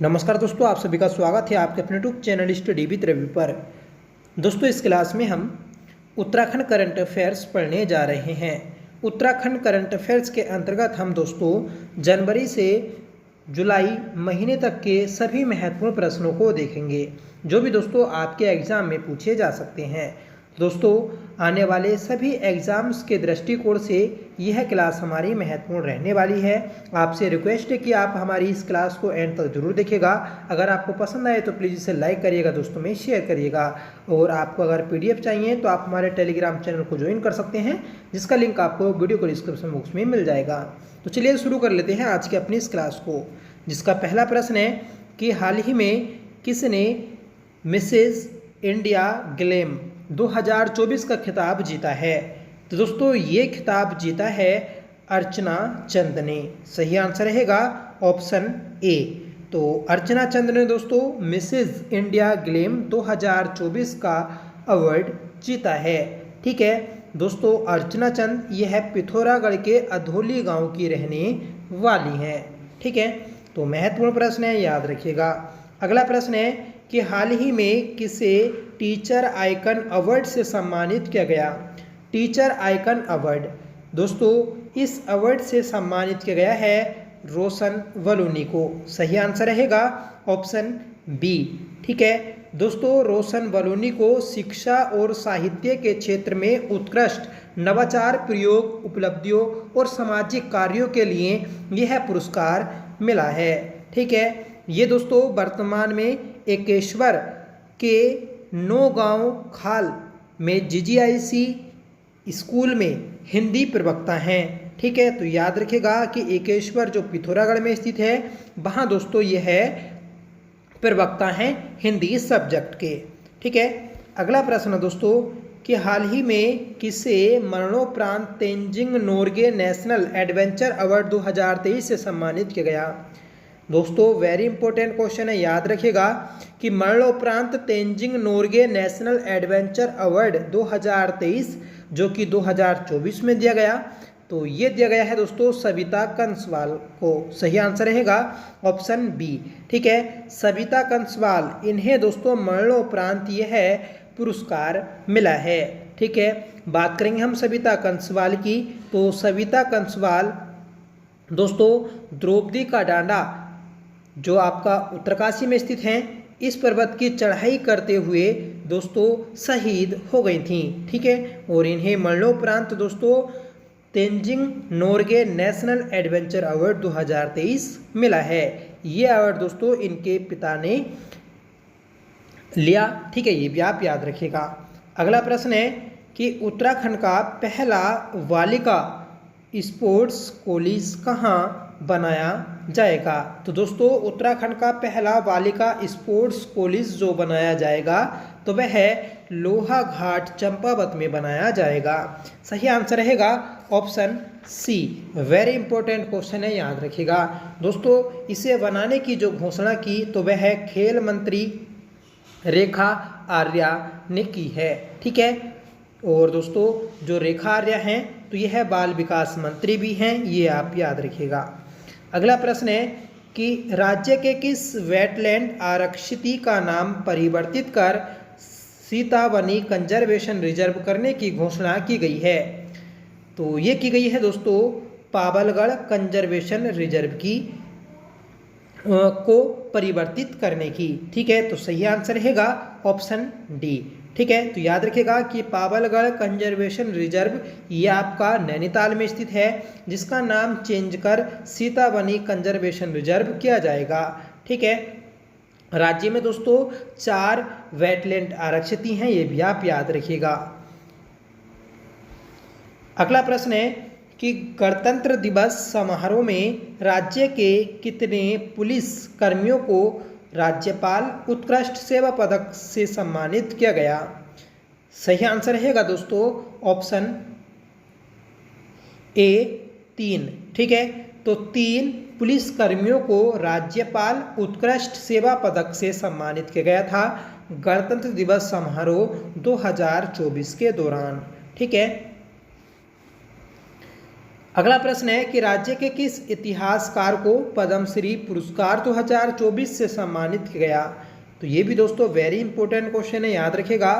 नमस्कार दोस्तों, आप सभी का स्वागत है आपके अपने YouTube channel study with Ravi पर। दोस्तों, इस क्लास में हम उत्तराखंड करंट अफेयर्स पढ़ने जा रहे हैं। उत्तराखंड करंट अफेयर्स के अंतर्गत हम दोस्तों जनवरी से जुलाई महीने तक के सभी महत्वपूर्ण प्रश्नों को देखेंगे जो भी दोस्तों आपके एग्ज़ाम में पूछे जा सकते हैं। दोस्तों, आने वाले सभी एग्ज़ाम्स के दृष्टिकोण से यह क्लास हमारी महत्वपूर्ण रहने वाली है। आपसे रिक्वेस्ट है कि आप हमारी इस क्लास को एंड तक जरूर देखिएगा। अगर आपको पसंद आए तो प्लीज़ इसे लाइक करिएगा, दोस्तों में शेयर करिएगा। और आपको अगर PDF चाहिए तो आप हमारे टेलीग्राम चैनल को ज्वाइन कर सकते हैं, जिसका लिंक आपको वीडियो को डिस्क्रिप्शन बॉक्स में मिल जाएगा। तो चलिए शुरू कर लेते हैं आज की अपनी इस क्लास को, जिसका पहला प्रश्न है कि हाल ही में किसने मिसेज इंडिया ग्लैम 2024 का खिताब जीता है। तो दोस्तों, ये खिताब जीता है अर्चना चंद ने। सही आंसर रहेगा ऑप्शन ए। तो अर्चना चंद ने दोस्तों मिसेज इंडिया ग्लैम 2024 का अवार्ड जीता है। ठीक है दोस्तों, अर्चना चंद यह पिथौरागढ़ के अधौली गांव की रहने वाली हैं। ठीक है, तो महत्वपूर्ण प्रश्न है, याद रखिएगा। अगला प्रश्न है कि हाल ही में किसे टीचर आइकन अवार्ड से सम्मानित किया गया। टीचर आइकन अवार्ड दोस्तों, इस अवार्ड से सम्मानित किया गया है रोशन वलोनी को। सही आंसर रहेगा ऑप्शन बी। ठीक है दोस्तों, रोशन वलोनी को शिक्षा और साहित्य के क्षेत्र में उत्कृष्ट नवाचार प्रयोग उपलब्धियों और सामाजिक कार्यों के लिए यह पुरस्कार मिला है। ठीक है, ये दोस्तों वर्तमान में एकेश्वर के नौगांव खाल में GGIC स्कूल में हिंदी प्रवक्ता हैं। ठीक है, तो याद रखिएगा कि एकेश्वर जो पिथौरागढ़ में स्थित है, वहाँ दोस्तों ये है प्रवक्ता हैं हिंदी सब्जेक्ट के। ठीक है, अगला प्रश्न दोस्तों कि हाल ही में किसे मरणोपरांत Tenzing Norgay national adventure award 2023 से सम्मानित किया गया। दोस्तों, वेरी इंपॉर्टेंट क्वेश्चन है, याद रखिएगा कि मरणोपरांत Tenzing Norgay national adventure award 2023 जो कि 2024 में दिया गया, तो ये दिया गया है दोस्तों सविता कंसवाल को। सही आंसर रहेगा ऑप्शन बी। ठीक है, सविता कंसवाल, इन्हें दोस्तों मरणोपरांत यह पुरस्कार मिला है। ठीक है, बात करेंगे हम सविता कंसवाल की, तो सविता कंसवाल दोस्तों द्रौपदी का डांडा जो आपका उत्तरकाशी में स्थित है, इस पर्वत की चढ़ाई करते हुए दोस्तों शहीद हो गई थी। ठीक है, और इन्हें मरणोपरांत दोस्तों Tenzing Norgay national adventure award 2023 मिला है। ये अवार्ड दोस्तों इनके पिता ने लिया। ठीक है, ये भी आप याद रखिएगा। अगला प्रश्न है कि उत्तराखंड का पहला बालिका स्पोर्ट्स कॉलेज कहाँ बनाया जाएगा। तो दोस्तों, उत्तराखंड का पहला बालिका स्पोर्ट्स कॉलेज जो बनाया जाएगा तो वह लोहाघाट चंपावत में बनाया जाएगा। सही आंसर रहेगा option C. Very important question है, याद रखिएगा दोस्तों। इसे बनाने की जो घोषणा की तो वह खेल मंत्री रेखा आर्या ने की है। ठीक है, और दोस्तों जो रेखा आर्या हैं तो यह बाल विकास मंत्री भी हैं, ये आप याद रखिएगा। अगला प्रश्न है कि राज्य के किस वेटलैंड आरक्षिति का नाम परिवर्तित कर सीतावनी कंजर्वेशन रिजर्व करने की घोषणा की गई है। तो ये की गई है दोस्तों पाबलगढ़ कंजर्वेशन रिजर्व की को परिवर्तित करने की। ठीक है, तो सही आंसर रहेगा ऑप्शन डी। ठीक है, तो याद रखिएगा कि पाबलगढ़ कंजर्वेशन रिजर्व ये आपका नैनीताल में स्थित है, जिसका नाम चेंज कर सीतावनी कंजर्वेशन रिजर्व किया जाएगा। ठीक है, राज्य में दोस्तों 4 वेटलैंड आरक्षित हैं, ये भी आप याद रखिएगा। अगला प्रश्न है कि गणतंत्र दिवस समारोह में राज्य के कितने पुलिस कर्मियों को राज्यपाल उत्कृष्ट सेवा पदक से सम्मानित किया गया। सही आंसर रहेगा दोस्तों ऑप्शन ए 3। ठीक है, तो 3 पुलिस कर्मियों को राज्यपाल उत्कृष्ट सेवा पदक से सम्मानित किया गया था गणतंत्र दिवस समारोह 2024 के दौरान। ठीक है, अगला प्रश्न है कि राज्य के किस इतिहासकार को पद्मश्री पुरस्कार 2024 से सम्मानित किया गया। तो ये भी दोस्तों वेरी इंपॉर्टेंट क्वेश्चन है, याद रखेगा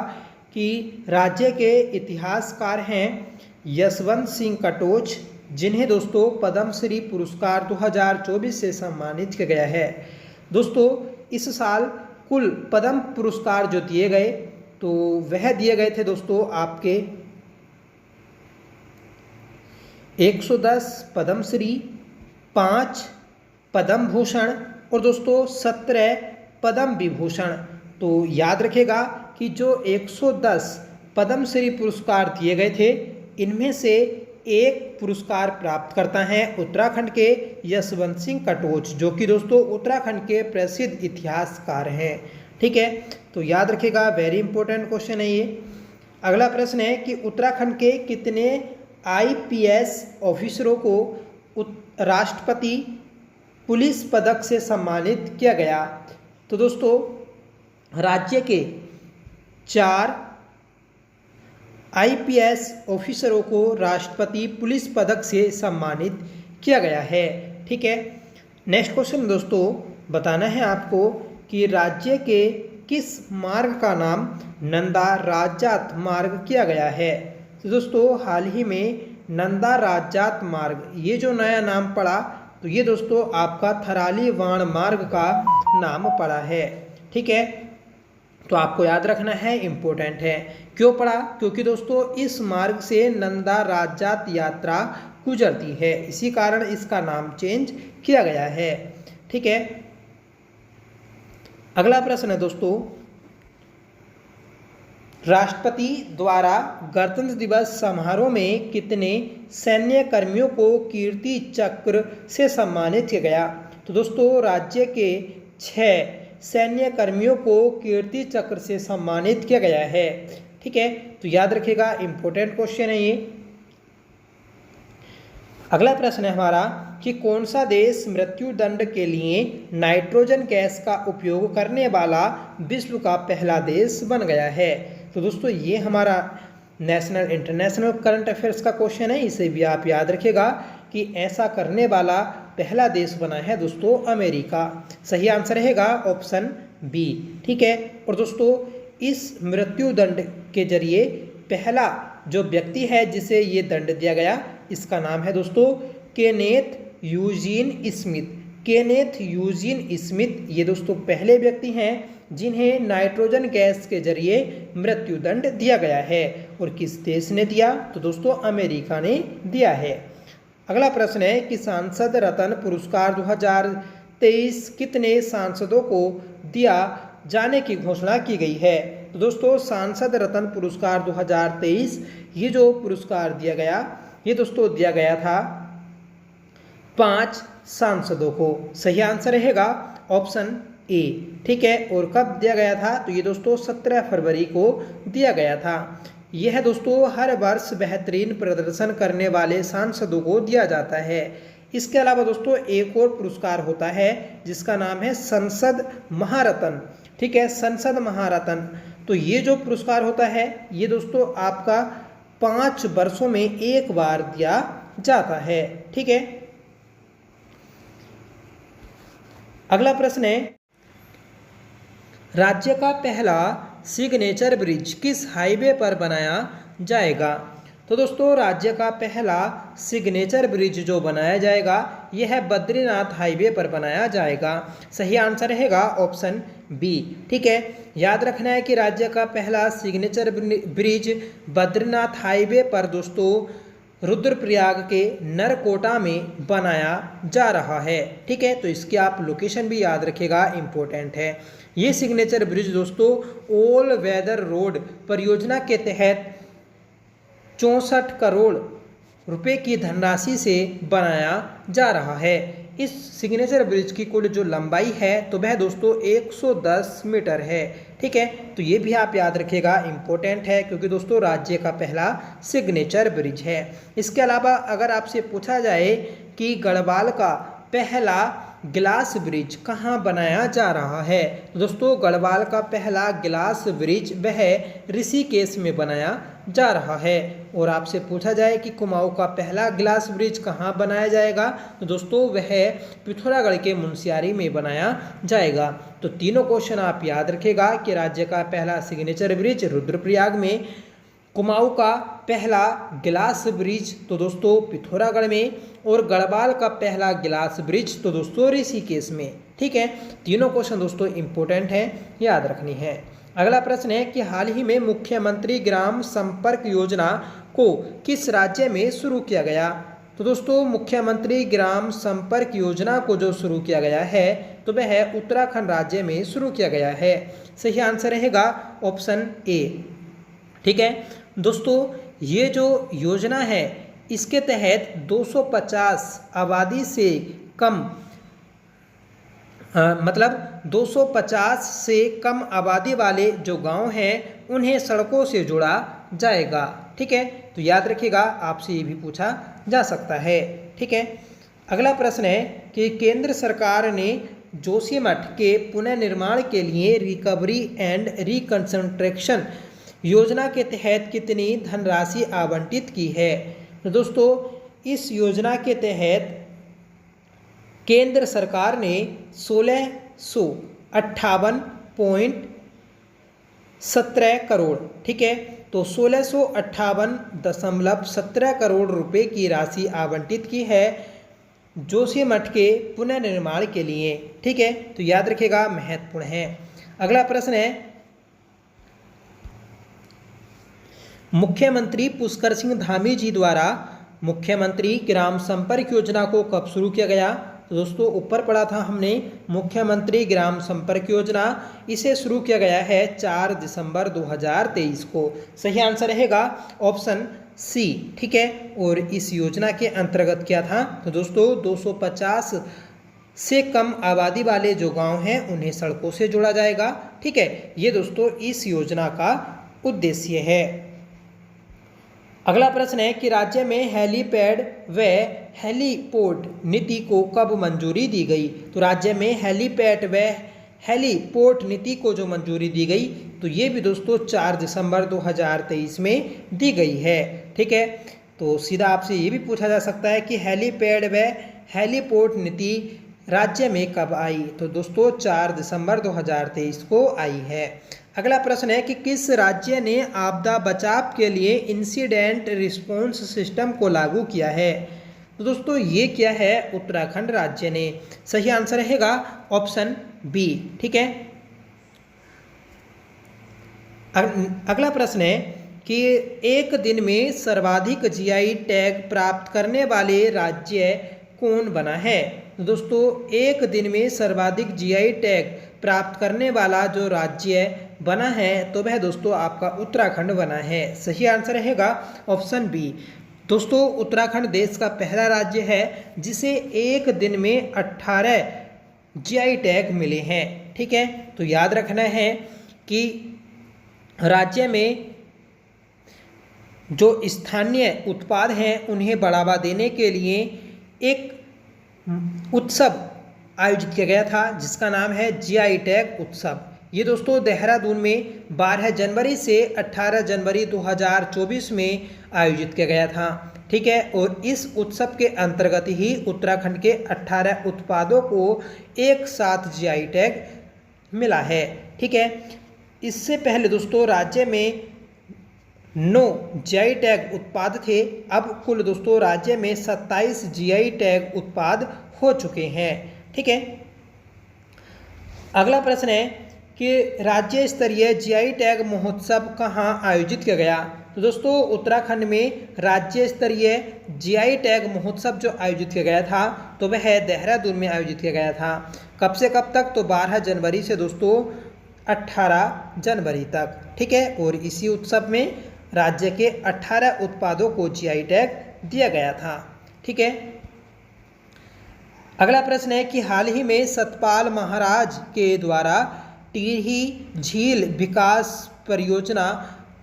कि राज्य के इतिहासकार हैं यशवंत सिंह कटोच, जिन्हें दोस्तों पद्मश्री पुरस्कार 2024 से सम्मानित किया गया है। दोस्तों इस साल कुल पद्म पुरस्कार जो दिए गए तो वह दिए गए थे दोस्तों आपके 110 पद्मश्री, 5 पद्म भूषण और दोस्तों 17 पद्म विभूषण। तो याद रखेगा कि जो 110 पद्मश्री पुरस्कार दिए गए थे इनमें से एक पुरस्कार प्राप्त करता है उत्तराखंड के यशवंत सिंह कटोच, जो कि दोस्तों उत्तराखंड के प्रसिद्ध इतिहासकार हैं। ठीक है, तो याद रखेगा वेरी इंपॉर्टेंट क्वेश्चन है ये। अगला प्रश्न है कि उत्तराखंड के कितने IPS ऑफिसरों को राष्ट्रपति पुलिस पदक से सम्मानित किया गया। तो दोस्तों राज्य के 4 IPS ऑफिसरों को राष्ट्रपति पुलिस पदक से सम्मानित किया गया है। ठीक है, नेक्स्ट क्वेश्चन दोस्तों बताना है आपको कि राज्य के किस मार्ग का नाम नंदा राजजात मार्ग किया गया है। तो दोस्तों हाल ही में नंदा राजजात मार्ग ये जो नया नाम पड़ा तो ये दोस्तों आपका थराली वाण मार्ग का नाम पड़ा है। ठीक है, तो आपको याद रखना है, इम्पोर्टेंट है। क्यों पड़ा? क्योंकि दोस्तों इस मार्ग से नंदा राजजात यात्रा गुजरती है, इसी कारण इसका नाम चेंज किया गया है। ठीक है, अगला प्रश्न है दोस्तों, राष्ट्रपति द्वारा गणतंत्र दिवस समारोह में कितने सैन्य कर्मियों को कीर्ति चक्र से सम्मानित किया गया। तो दोस्तों राज्य के 6 सैन्य कर्मियों को कीर्ति चक्र से सम्मानित किया गया है। ठीक है, तो याद रखिएगा, इंपॉर्टेंट क्वेश्चन है ये। अगला प्रश्न है हमारा कि कौन सा देश मृत्यु दंड के लिए नाइट्रोजन गैस का उपयोग करने वाला विश्व का पहला देश बन गया है। तो दोस्तों ये हमारा नेशनल इंटरनेशनल करंट अफेयर्स का क्वेश्चन है, इसे भी आप याद रखिएगा कि ऐसा करने वाला पहला देश बना है दोस्तों अमेरिका। सही आंसर रहेगा ऑप्शन बी। ठीक है, और दोस्तों इस मृत्यु दंड के जरिए पहला जो व्यक्ति है जिसे ये दंड दिया गया इसका नाम है दोस्तों Kenneth Eugene Smith. Kenneth Eugene Smith ये दोस्तों पहले व्यक्ति हैं जिन्हें नाइट्रोजन गैस के जरिए मृत्यु दंड दिया गया है। और किस देश ने दिया? तो दोस्तों अमेरिका ने दिया है। अगला प्रश्न है कि सांसद रत्न पुरस्कार 2023 कितने सांसदों को दिया जाने की घोषणा की गई है। तो दोस्तों सांसद रत्न पुरस्कार 2023 ये जो पुरस्कार दिया गया ये दोस्तों दिया गया था 5 सांसदों को। सही आंसर रहेगा ऑप्शन ए। ठीक है, और कब दिया गया था? तो ये दोस्तों 17 फरवरी को दिया गया था। यह दोस्तों हर वर्ष बेहतरीन प्रदर्शन करने वाले सांसदों को दिया जाता है। इसके अलावा दोस्तों एक और पुरस्कार होता है जिसका नाम है संसद महारत्न। ठीक है, संसद महारत्न। तो ये जो पुरस्कार होता है ये दोस्तों आपका 5 वर्षों में एक बार दिया जाता है। ठीक है, अगला प्रश्न है राज्य का पहला सिग्नेचर ब्रिज किस हाईवे पर बनाया जाएगा। तो दोस्तों राज्य का पहला सिग्नेचर ब्रिज जो बनाया जाएगा यह है बद्रीनाथ हाईवे पर बनाया जाएगा। सही आंसर रहेगा ऑप्शन बी। ठीक है, याद रखना है कि राज्य का पहला सिग्नेचर ब्रिज बद्रीनाथ हाईवे पर दोस्तों रुद्रप्रयाग के नरकोटा में बनाया जा रहा है। ठीक है, तो इसकी आप लोकेशन भी याद रखिएगा, इम्पोर्टेंट है। ये सिग्नेचर ब्रिज दोस्तों ऑल वेदर रोड परियोजना के तहत 64 करोड़ रुपए की धनराशि से बनाया जा रहा है। इस सिग्नेचर ब्रिज की कुल जो लंबाई है तो वह दोस्तों 110 मीटर है। ठीक है, तो ये भी आप याद रखिएगा, इम्पोर्टेंट है क्योंकि दोस्तों राज्य का पहला सिग्नेचर ब्रिज है। इसके अलावा अगर आपसे पूछा जाए कि गढ़वाल का पहला ग्लास ब्रिज कहाँ बनाया जा रहा है, तो दोस्तों गढ़वाल का पहला ग्लास ब्रिज वह ऋषिकेश में बनाया जा रहा है। और आपसे पूछा जाए कि कुमाऊं का पहला ग्लास ब्रिज कहाँ बनाया जाएगा, तो दोस्तों वह पिथौरागढ़ के मुनस्यारी में बनाया जाएगा। तो तीनों क्वेश्चन आप याद रखेगा कि राज्य का पहला सिग्नेचर ब्रिज रुद्रप्रयाग में, कुमाऊं का पहला गिलास ब्रिज तो दोस्तों पिथौरागढ़ में, और गढ़वाल का पहला गिलास ब्रिज तो दोस्तों ऋषिकेश में। ठीक है, तीनों क्वेश्चन दोस्तों इंपॉर्टेंट हैं, याद रखनी है। अगला प्रश्न है कि हाल ही में मुख्यमंत्री ग्राम संपर्क योजना को किस राज्य में शुरू किया गया, तो दोस्तों मुख्यमंत्री ग्राम संपर्क योजना को जो शुरू किया गया है तो वह उत्तराखंड राज्य में शुरू किया गया है। सही आंसर रहेगा ऑप्शन ए। ठीक है दोस्तों, ये जो योजना है इसके तहत 250 आबादी से कम मतलब 250 से कम आबादी वाले जो गांव हैं उन्हें सड़कों से जोड़ा जाएगा। ठीक है, तो याद रखिएगा, आपसे ये भी पूछा जा सकता है। ठीक है, अगला प्रश्न है कि केंद्र सरकार ने जोशीमठ के पुनर्निर्माण के लिए रिकवरी एंड रिकंस्ट्रक्शन योजना के तहत कितनी धनराशि आवंटित की है, तो दोस्तों इस योजना के तहत केंद्र सरकार ने 1658.17 करोड़, ठीक है, तो 1658.17 करोड़ रुपए की राशि आवंटित की है जोशीमठ के पुनर्निर्माण के लिए। ठीक है, तो याद रखिएगा, महत्वपूर्ण है। अगला प्रश्न है मुख्यमंत्री पुष्कर सिंह धामी जी द्वारा मुख्यमंत्री ग्राम संपर्क योजना को कब शुरू किया गया, तो दोस्तों ऊपर पढ़ा था हमने मुख्यमंत्री ग्राम संपर्क योजना, इसे शुरू किया गया है 4 दिसंबर 2023 को। सही आंसर रहेगा ऑप्शन सी। ठीक है, और इस योजना के अंतर्गत क्या था, तो दोस्तों 250 से कम आबादी वाले जो गांव हैं उन्हें सड़कों से जोड़ा जाएगा। ठीक है, ये दोस्तों इस योजना का उद्देश्य है। अगला प्रश्न है कि राज्य में हेलीपैड व हेलीपोर्ट नीति को कब मंजूरी दी गई, तो राज्य में हेलीपैड व हेलीपोर्ट नीति को जो मंजूरी दी गई तो ये भी दोस्तों 4 दिसंबर 2023 में दी गई है। ठीक है, तो सीधा आपसे ये भी पूछा जा सकता है कि हेलीपैड व हेलीपोर्ट नीति राज्य में कब आई, तो दोस्तों 4 दिसंबर 2023 को आई है। अगला प्रश्न है कि किस राज्य ने आपदा बचाव के लिए इंसिडेंट रिस्पॉन्स सिस्टम को लागू किया है, तो दोस्तों ये क्या है, उत्तराखंड राज्य ने। सही आंसर रहेगा ऑप्शन बी। ठीक है, अगला प्रश्न है कि एक दिन में सर्वाधिक जीआई टैग प्राप्त करने वाले राज्य कौन बना है, तो दोस्तों एक दिन में सर्वाधिक जीआई टैग प्राप्त करने वाला जो राज्य बना है तो वह दोस्तों आपका उत्तराखंड बना है। सही आंसर रहेगा ऑप्शन बी। दोस्तों उत्तराखंड देश का पहला राज्य है जिसे एक दिन में 18 जीआई टैग मिले हैं। ठीक है, तो याद रखना है कि राज्य में जो स्थानीय उत्पाद हैं उन्हें बढ़ावा देने के लिए एक उत्सव आयोजित किया गया था जिसका नाम है जीआई टैग उत्सव। ये दोस्तों देहरादून में 12 जनवरी से 18 जनवरी 2024 में आयोजित किया गया था। ठीक है, और इस उत्सव के अंतर्गत ही उत्तराखंड के 18 उत्पादों को एक साथ जीआई टैग मिला है। ठीक है, इससे पहले दोस्तों राज्य में 9 जीआई टैग उत्पाद थे, अब कुल दोस्तों राज्य में 27 जीआई टैग उत्पाद हो चुके हैं। ठीक है, अगला प्रश्न है कि राज्य स्तरीय जीआई टैग महोत्सव कहाँ आयोजित किया गया, तो दोस्तों उत्तराखंड में राज्य स्तरीय जीआई टैग महोत्सव जो आयोजित किया गया था तो वह देहरादून में आयोजित किया गया था। कब से कब तक, तो 12 जनवरी से दोस्तों 18 जनवरी तक। ठीक है, और इसी उत्सव में राज्य के 18 उत्पादों को जीआई टैग दिया गया था। ठीक है, अगला प्रश्न है कि हाल ही में सतपाल महाराज के द्वारा टिहरी झील विकास परियोजना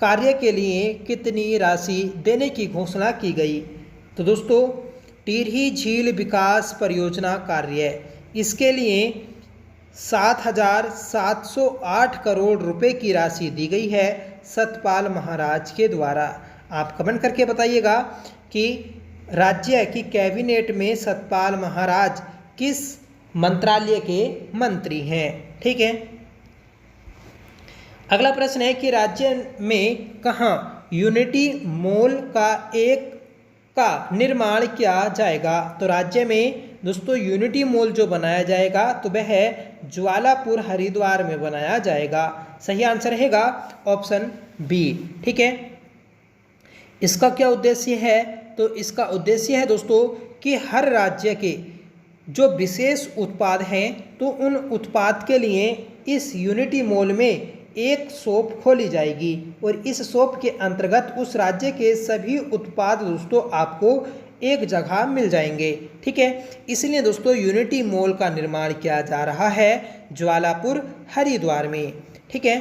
कार्य के लिए कितनी राशि देने की घोषणा की गई, तो दोस्तों टिहरी झील विकास परियोजना कार्य इसके लिए 7,708 करोड़ रुपए की राशि दी गई है। सतपाल महाराज के द्वारा। आप कमेंट करके बताइएगा कि राज्य की कैबिनेट में सतपाल महाराज किस मंत्रालय के मंत्री हैं। ठीक है। अगला प्रश्न है कि राज्य में कहाँ यूनिटी मॉल का निर्माण किया जाएगा। तो राज्य में दोस्तों यूनिटी मॉल जो बनाया जाएगा तो वह ज्वालापुर हरिद्वार में बनाया जाएगा। सही आंसर रहेगा ऑप्शन बी। ठीक है। इसका क्या उद्देश्य है? तो इसका उद्देश्य है दोस्तों कि हर राज्य के जो विशेष उत्पाद हैं तो उन उत्पाद के लिए इस यूनिटी मॉल में एक शॉप खोली जाएगी और इस शॉप के अंतर्गत उस राज्य के सभी उत्पाद दोस्तों आपको एक जगह मिल जाएंगे। ठीक है। इसलिए दोस्तों यूनिटी मॉल का निर्माण किया जा रहा है ज्वालापुर हरिद्वार में। ठीक है।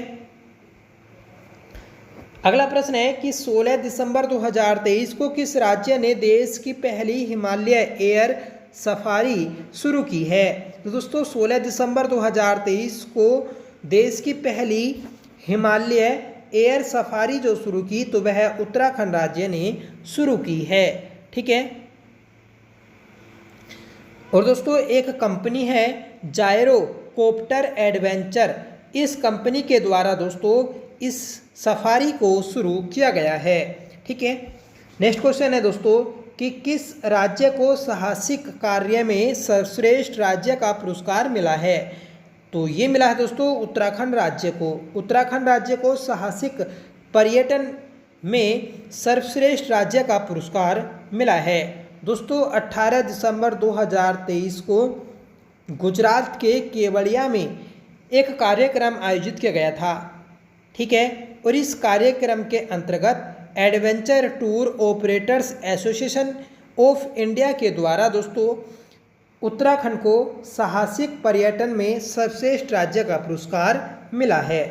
अगला प्रश्न है कि 16 दिसंबर 2023 को किस राज्य ने देश की पहली हिमालय एयर सफारी शुरू की है। तो दोस्तों 16 दिसंबर 2023 को देश की पहली हिमालय एयर सफारी जो शुरू की तो वह उत्तराखंड राज्य ने शुरू की है। ठीक है। और दोस्तों एक कंपनी है जायरो कॉप्टर एडवेंचर, इस कंपनी के द्वारा दोस्तों इस सफारी को शुरू किया गया है। ठीक है। नेक्स्ट क्वेश्चन है दोस्तों कि किस राज्य को साहसिक कार्य में सर्वश्रेष्ठ राज्य का पुरस्कार मिला है। तो ये मिला है दोस्तों उत्तराखंड राज्य को। उत्तराखंड राज्य को साहसिक पर्यटन में सर्वश्रेष्ठ राज्य का पुरस्कार मिला है। दोस्तों 18 दिसंबर 2023 को गुजरात के केवड़िया में एक कार्यक्रम आयोजित किया गया था। ठीक है। और इस कार्यक्रम के अंतर्गत adventure tour operators association of India के द्वारा दोस्तों उत्तराखंड को साहसिक पर्यटन में सर्वश्रेष्ठ राज्य का पुरस्कार मिला है।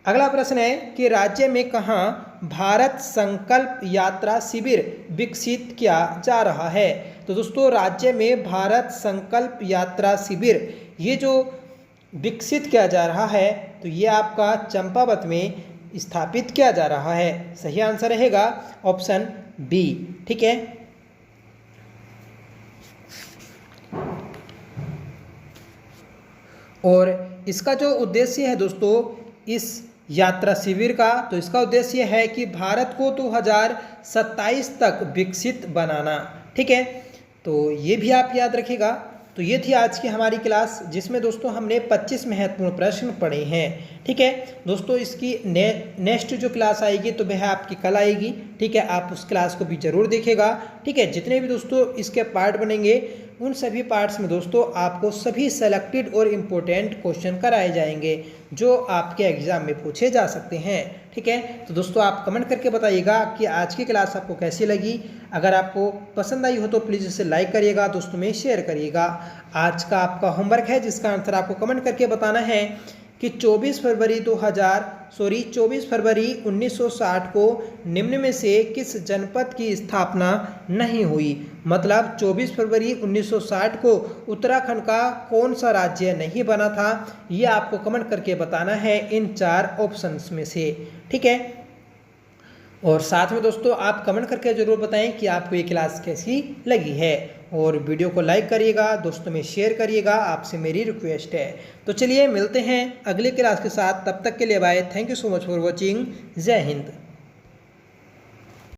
अगला प्रश्न है कि राज्य में कहाँ भारत संकल्प यात्रा शिविर विकसित किया जा रहा है। तो दोस्तों राज्य में भारत संकल्प यात्रा शिविर ये जो विकसित किया जा रहा है तो ये आपका चंपावत में स्थापित किया जा रहा है। सही आंसर रहेगा ऑप्शन बी। ठीक है। और इसका जो उद्देश्य है दोस्तों इस यात्रा शिविर का, तो इसका उद्देश्य है कि भारत को 2027 तक विकसित बनाना। ठीक है। तो ये भी आप याद रखिएगा। तो ये थी आज की हमारी क्लास जिसमें दोस्तों हमने 25 महत्वपूर्ण प्रश्न पढ़े हैं। ठीक है दोस्तों। इसकी नेक्स्ट जो क्लास आएगी तो वह आपकी कल आएगी। ठीक है। आप उस क्लास को भी ज़रूर देखिएगा। ठीक है। जितने भी दोस्तों इसके पार्ट बनेंगे उन सभी पार्ट्स में दोस्तों आपको सभी सेलेक्टेड और इम्पोर्टेंट क्वेश्चन कराए जाएंगे जो आपके एग्जाम में पूछे जा सकते हैं। ठीक है। तो दोस्तों आप कमेंट करके बताइएगा कि आज की क्लास आपको कैसी लगी। अगर आपको पसंद आई हो तो प्लीज़ इसे लाइक करिएगा, दोस्तों में शेयर करिएगा। आज का आपका होमवर्क है जिसका आंसर आपको कमेंट करके बताना है कि 24 फरवरी 1960 को निम्न में से किस जनपद की स्थापना नहीं हुई। मतलब 24 फरवरी 1960 को उत्तराखंड का कौन सा राज्य नहीं बना था, ये आपको कमेंट करके बताना है इन 4 ऑप्शंस में से। ठीक है। और साथ में दोस्तों आप कमेंट करके ज़रूर बताएं कि आपको ये क्लास कैसी लगी है और वीडियो को लाइक करिएगा, दोस्तों में शेयर करिएगा, आपसे मेरी रिक्वेस्ट है। तो चलिए मिलते हैं अगली क्लास के साथ, तब तक के लिए bye. Thank you so much for watching. जय हिंद।